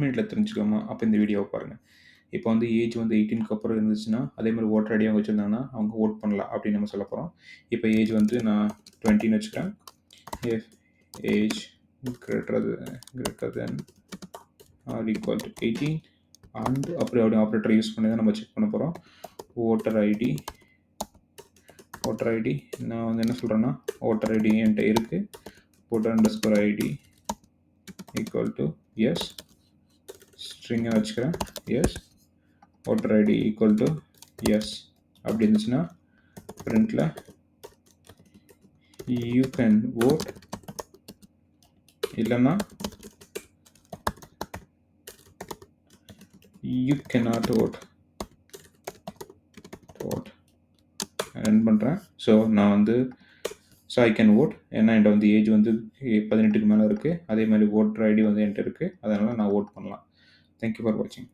மினிட்ல தெரிஞ்சுக்கலாமா? அப்போ இந்த வீடியோவை பாருங்கள். இப்போ வந்து ஏஜ் வந்து 18க்கு அப்புறம் இருந்துச்சுன்னா, அதே மாதிரி ஓட்டர் ஐடி அவங்க வச்சுருந்தாங்கன்னா, அவங்க ஓட் பண்ணலாம் அப்படின்னு நம்ம சொல்லப் போகிறோம். இப்போ ஏஜ் வந்து நான் 20ன்னு வச்சுக்கிறேன். If age greater than or equal to 18 and அப்படி ஆப்ரேட்டர் யூஸ் பண்ணி தான் நம்ம செக் பண்ண போகிறோம். ஓட்டர் ஐடி நான் வந்து என்ன சொல்கிறேன்னா, ஓட்டர் ஐடி என்கிட்ட இருக்குது. voter_id equal to எஸ், ஸ்ட்ரிங்காக வச்சுக்கிறேன். S, voter ID equal to S அப்படி இருந்துச்சுன்னா பிரிண்டில் யூ கேன் vote, இல்லைன்னா யூ cannot vote ரன் பண்ணுறேன். ஸோ நான் வந்து ஐ கேன் vote, ஏன்னா என்கிட்ட வந்து ஏஜ் வந்து 18க்கு மேலே இருக்குது. அதே மாதிரி ஓட்டர் ஐடி வந்து என்கிட்ட இருக்குது. அதனால் நான் ஓட் பண்ணலாம். தேங்க்யூ ஃபார் வாட்சிங்.